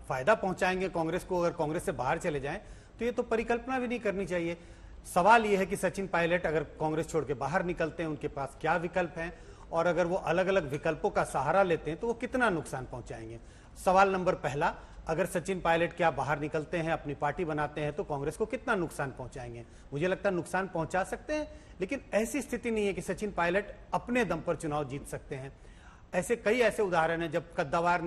फायदा पहुंचाएंगे कांग्रेस को अगर कांग्रेस से बाहर चले जाएं, तो ये तो परिकल्पना भी नहीं करनी चाहिए। सवाल ये है कि सचिन पायलट अगर कांग्रेस छोड़ के बाहर निकलते हैं, उनके पास क्या विकल्प हैं, और अगर वो अलग अलग विकल्पों का सहारा लेते हैं तो वो कितना नुकसान पहुंचाएंगे। सवाल नंबर पहला, अगर सचिन पायलट क्या बाहर निकलते हैं, अपनी पार्टी बनाते हैं, तो कांग्रेस को कितना नुकसान पहुंचाएंगे। मुझे लगता है नुकसान पहुंचा सकते हैं, लेकिन ऐसी स्थिति नहीं है कि सचिन पायलट अपने दम पर चुनाव जीत सकते हैं। ऐसे कई ऐसे उदाहरण हैं जब कद्दावर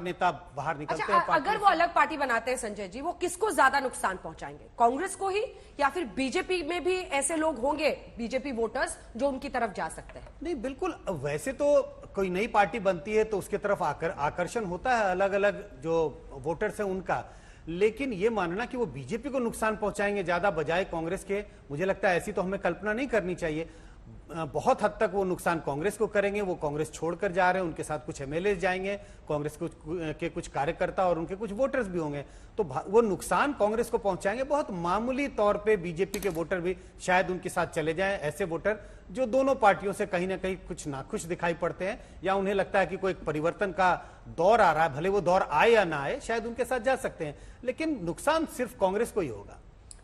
नेता बाहर निकलते हैं। अगर वो अलग पार्टी बनाते हैं संजय जी, वो किसको ज्यादा नुकसान पहुंचाएंगे, कांग्रेस को ही, या फिर बीजेपी में भी ऐसे लोग होंगे बीजेपी वोटर्स जो उनकी तरफ जा सकते हैं? नहीं, बिल्कुल। वैसे तो कोई नई पार्टी बनती है तो उसके तरफ आकर्षण होता है अलग अलग जो वोटर्स हैं उनका, लेकिन ये मानना कि वो बीजेपी को नुकसान पहुंचाएंगे ज्यादा बजाय कांग्रेस के, मुझे लगता है ऐसी तो हमें कल्पना नहीं करनी चाहिए। बहुत हद तक वो नुकसान कांग्रेस को करेंगे। वो कांग्रेस छोड़कर जा रहे हैं, उनके साथ कुछ एमएलए जाएंगे, कांग्रेस के कुछ कार्यकर्ता और उनके कुछ वोटर्स भी होंगे, तो वो नुकसान कांग्रेस को पहुंचाएंगे। बहुत मामूली तौर पे बीजेपी के वोटर भी शायद उनके साथ चले जाएं, ऐसे वोटर जो दोनों पार्टियों से कहीं ना कहीं कुछ नाखुश दिखाई पड़ते हैं, या उन्हें लगता है कि कोई परिवर्तन का दौर आ रहा है, भले वो दौर आए या ना आए, शायद उनके साथ जा सकते हैं। लेकिन नुकसान सिर्फ कांग्रेस को ही होगा,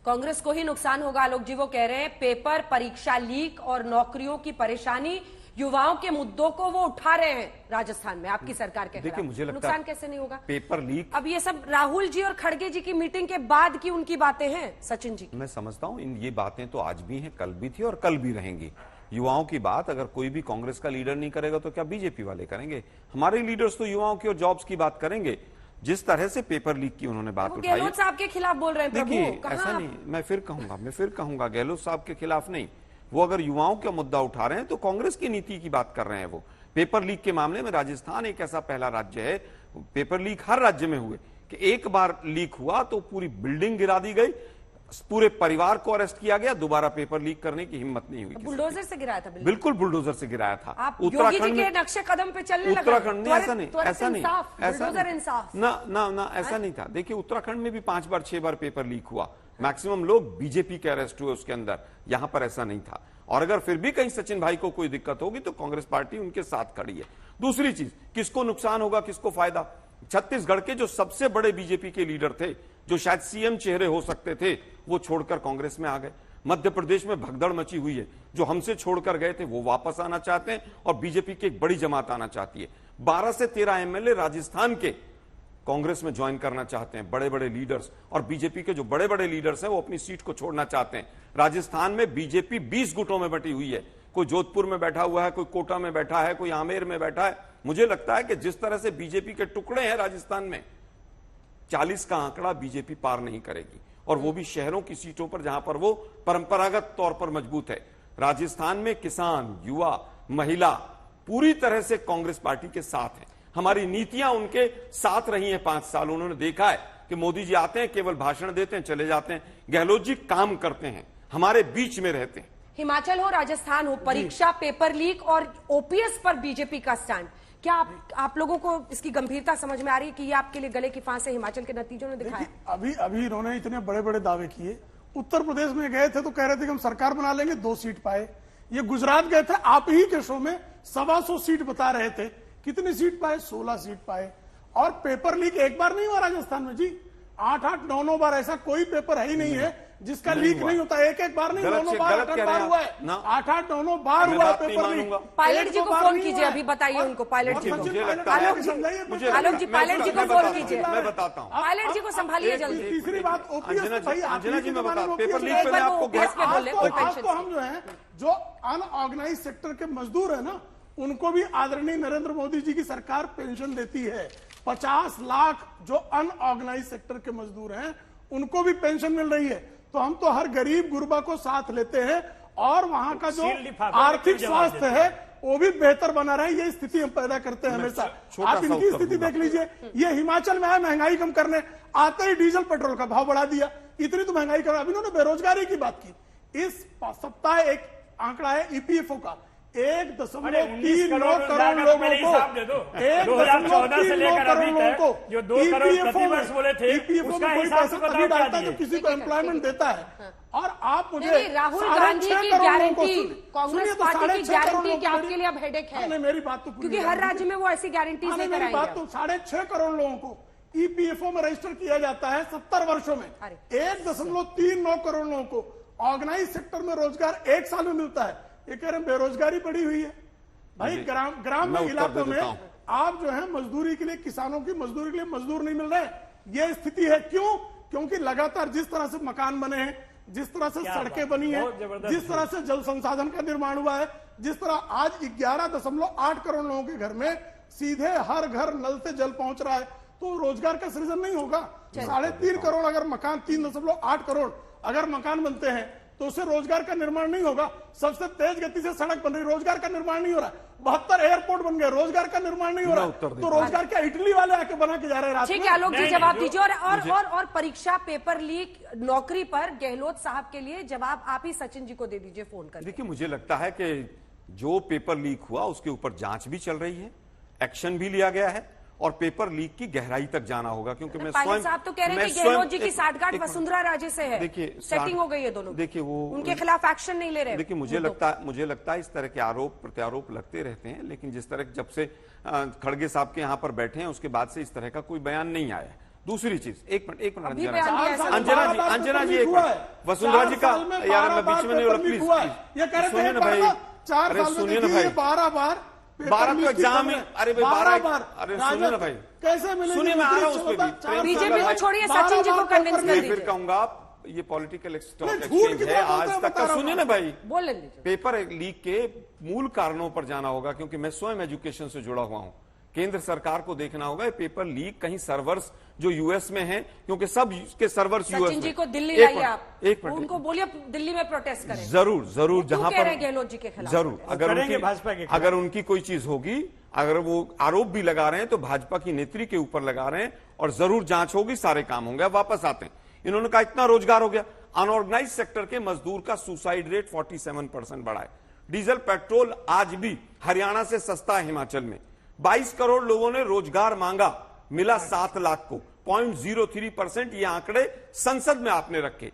कांग्रेस को ही नुकसान होगा। आलोक जी वो कह रहे हैं पेपर, परीक्षा लीक और नौकरियों की परेशानी, युवाओं के मुद्दों को वो उठा रहे हैं राजस्थान में आपकी सरकार के खिलाफ। मुझे लगता नुकसान कैसे नहीं होगा? पेपर लीक, अब ये सब राहुल जी और खड़गे जी की मीटिंग के बाद की उनकी बातें हैं सचिन जी। मैं समझता हूं ये बातें तो आज भी हैं, कल भी थी और कल भी रहेंगी। युवाओं की बात अगर कोई भी कांग्रेस का लीडर नहीं करेगा तो क्या बीजेपी वाले करेंगे? हमारे लीडर्स तो युवाओं की और जॉब्स की बात करेंगे। जिस तरह से पेपर लीक की उन्होंने बात उठाई, गहलोत साहब के खिलाफ बोल रहे हैं प्रभु, देखिए कहाँ ऐसा नहीं, मैं फिर कहूंगा गहलोत साहब के खिलाफ नहीं, वो अगर युवाओं का मुद्दा उठा रहे हैं तो कांग्रेस की नीति की बात कर रहे हैं। वो पेपर लीक के मामले में राजस्थान एक ऐसा पहला राज्य है, पेपर लीक हर राज्य में हुए कि एक बार लीक हुआ तो पूरी बिल्डिंग गिरा दी गई, पूरे परिवार को अरेस्ट किया गया, दोबारा पेपर लीक करने की हिम्मत नहीं हुई। बुलडोजर से गिराया था? बिल्कुल बुलडोजर से गिराया था। आप उत्तराखंड के नक्शे कदम पे चलने लगे। उत्तराखंड में ऐसा नहीं, ऐसा ना ऐसा नहीं था। देखिए उत्तराखंड में भी 5 बार 6 बार पेपर लीक हुआ, मैक्सिमम लोग बीजेपी के अरेस्ट हुए उसके अंदर, यहां पर ऐसा नहीं था। और अगर फिर भी कहीं सचिन भाई को कोई दिक्कत होगी तो कांग्रेस पार्टी उनके साथ खड़ी है। दूसरी चीज, किसको नुकसान होगा, किसको फायदा? छत्तीसगढ़ के जो सबसे बड़े बीजेपी के लीडर थे, जो शायद सीएम चेहरे हो सकते थे, वो छोड़कर कांग्रेस में आ गए। मध्य प्रदेश में भगदड़ मची हुई है, जो हमसे छोड़कर गए थे वो वापस आना चाहते हैं और बीजेपी की एक बड़ी जमात आना चाहती है। 12 से 13 एमएलए राजस्थान के कांग्रेस में ज्वाइन करना चाहते हैं, बड़े बड़े लीडर्स, और बीजेपी के जो बड़े बड़े लीडर्स हैं वो अपनी सीट को छोड़ना चाहते हैं। राजस्थान में बीजेपी 20 गुटों में बटी हुई है, कोई जोधपुर में बैठा हुआ है, कोई कोटा में बैठा है, कोई आमेर में बैठा है। मुझे लगता है कि जिस तरह से बीजेपी के टुकड़े हैं राजस्थान में, 40 का आंकड़ा बीजेपी पार नहीं करेगी, और वो भी शहरों की सीटों पर जहां पर वो परंपरागत तौर पर मजबूत है। राजस्थान में किसान, युवा, महिला पूरी तरह से कांग्रेस पार्टी के साथ हैं। हमारी नीतियां उनके साथ रही हैं 5 साल। उन्होंने देखा है कि मोदी जी आते हैं, केवल भाषण देते हैं, चले जाते हैं। गहलोत जी काम करते हैं, हमारे बीच में रहते हैं। हिमाचल हो, राजस्थान हो, परीक्षा, पेपर लीक और ओपीएस पर बीजेपी का स्टैंड, क्या आप लोगों को इसकी गंभीरता समझ में आ रही है कि ये आपके लिए गले की फांस है? हिमाचल के नतीजों ने दिखाया। अभी इन्होंने इतने बड़े बड़े दावे किए। उत्तर प्रदेश में गए थे तो कह रहे थे कि हम सरकार बना लेंगे, 2 सीट पाए। ये गुजरात गए थे, आप ही के शो में 125 सीट बता रहे थे, कितनी सीट पाए? 16 सीट पाए। और पेपर लीक एक बार नहीं हुआ राजस्थान में जी, 8-8, 9-9 बार। ऐसा कोई पेपर है ही नहीं है जिसका लीक नहीं होता। एक बार नहीं, 9-9 बार, 8-8 बार हुआ है, 8-8, 9-9 बार हुआ पेपर लीक। पायलट जी को फोन कीजिए, अभी बताइए उनको। पायलट जी को, आलोक जी पायलट जी को फोन कीजिए, मैं बताता हूँ। पायलट जी को संभालिए जल्दी। तीसरी बात, अंजना जी मैं बता, पेपर लीक पे आपको हम जो है, जो अनऑर्गेनाइज सेक्टर के मजदूर है ना, उनको भी आदरणीय नरेंद्र मोदी जी की सरकार पेंशन देती है। 50 लाख जो अनऑर्गेनाइज सेक्टर के मजदूर हैं उनको भी पेंशन मिल रही है। तो हम तो हर गरीब गुरबा को साथ लेते हैं, और वहां का जो आर्थिक स्वास्थ्य है वो भी बेहतर बना रहे। ये स्थिति हम पैदा करते हैं हमेशा। आप इनकी स्थिति देख लीजिए। ये हिमाचल में है महंगाई कम करने, आते ही डीजल पेट्रोल का भाव बढ़ा दिया। इतनी तो महंगाई कर, अब इन्होंने बेरोजगारी की बात की। इस सप्ताह एक आंकड़ा है ईपीएफओ का, 1.39 करोड़ लोगों को, 1.14 से लेकर अभी तक जो 2 करोड़ प्रतिवर्ष बोले थे, उसका हिसाब तभी डालता है जो किसी को एम्प्लॉयमेंट देता है। और आप मुझे राहुल गांधी की गारंटी, कांग्रेस पार्टी की गारंटी कि आपके लिए अब हेडेक है? नहीं, मेरी बात तो, क्योंकि हर राज्य में वो ऐसी गारंटी लेकर आई है। बात तो 6.5 करोड़ लोगों को ईपीएफओ में रजिस्टर किया जाता है 70 वर्षों में। 1.39 करोड़ लोगों को ऑर्गेनाइज सेक्टर में रोजगार 1 साल में मिलता है। ये कह रहे हैं बेरोजगारी बढ़ी हुई है। भाई ग्राम इलाकों में आप जो है मजदूरी के लिए, किसानों की मजदूरी के लिए मजदूर नहीं मिल रहे। ये स्थिति है। क्यों? क्योंकि लगातार जिस तरह से मकान बने हैं, जिस तरह से सड़कें बनी है, जिस तरह से जल संसाधन का निर्माण हुआ है, जिस तरह आज 11.8 करोड़ लोगों के घर में सीधे हर घर नल से जल पहुंच रहा है, तो रोजगार का सृजन नहीं होगा। 3.5 करोड़ अगर मकान, 3.8 करोड़ अगर मकान बनते हैं तो उससे रोजगार का निर्माण नहीं होगा। सबसे तेज गति से सड़क बन रही, रोजगार का निर्माण नहीं हो रहा। 72 एयरपोर्ट बन गए, रोजगार का निर्माण नहीं हो रहा। तो रोजगार क्या इटली वाले आके बना के जा रहे हैं रात में? ठीक है आलोक जी, नहीं, जवाब नहीं, दीजिए। और परीक्षा पेपर लीक नौकरी पर गहलोत साहब के लिए जवाब आप ही सचिन जी को दे दीजिए फोन करके। देखिए, मुझे लगता है कि जो पेपर लीक हुआ उसके ऊपर जांच भी चल रही है, एक्शन भी लिया गया है और पेपर लीक की गहराई तक जाना होगा, क्योंकि मैं पायलट स्वयं साहब तो कह रहे हैं कि मैं गहलोत जी की एक- साठगांठ एक- वसुंधरा राजे से है। देखिए, सेटिंग हो गई है दोनों। देखिए, वो उनके खिलाफ एक्शन नहीं ले रहे। देखिए, मुझे लगता है इस तरह के आरोप प्रत्यारोप लगते रहते हैं, लेकिन जिस तरह जब से खड़गे साहब के यहाँ पर बैठे हैं उसके बाद से इस तरह का कोई बयान नहीं आया है। दूसरी चीज, एक मिनट अभी बयान दिया है। अंजना जी एक मिनट, वसुंधरा जी का यार मैं बीच में नहीं बोला, प्लीज सुनिए ना भाई, अरे सुनिए ना भाई, 12 बार 12 तो एग्जाम ही, अरे भाई 12 अरे सुनिए ना भाई, कैसे मिलेंगे? सुनिए मैं आ रहा हूं उस पर भी। बीजेपी को छोड़िए, सचिन जी को कन्विंस कर मैं फिर दीजिए। कहूंगा ये पॉलिटिकल स्टॉक नहीं, झूठ एक्सचेंज कितना है बोलते आज हैं, तक का। बता सुनिए रहा ना भाई, बोल लेने दीजिए। पेपर लीक के मूल कारणों पर जाना होगा, क्योंकि मैं स्वयं एजुकेशन से जुड़ा हुआ हूं। केंद्र सरकार को देखना होगा ये पेपर लीक कहीं सर्वर्स जो यूएस में हैं, क्योंकि सब के सर्वर्स यूएस में। सचिन जी को दिल्ली लाइए आप, एक मिनट, उनको बोलिए दिल्ली में प्रोटेस्ट करें। जरूर जरूर, जहां कह रहे पर हैं गहलोत जी के खिलाफ जरूर, करेंगे भाजपा के खिलाफ। अगर उनकी कोई चीज होगी, अगर वो आरोप भी लगा रहे हैं तो भाजपा की नेत्री के ऊपर लगा रहे हैं, और जरूर जांच होगी, सारे काम होंगे। अब वापस आते हैं, इन्होंने कहा इतना रोजगार हो गया। अनऑर्गेनाइज सेक्टर के मजदूर का सुसाइड रेट 47% बढ़ा है। डीजल पेट्रोल आज भी हरियाणा से सस्ता है हिमाचल में। 22 करोड़ लोगों ने रोजगार मांगा, मिला 7 लाख को। 0.03% ये आंकड़े संसद में आपने रखे।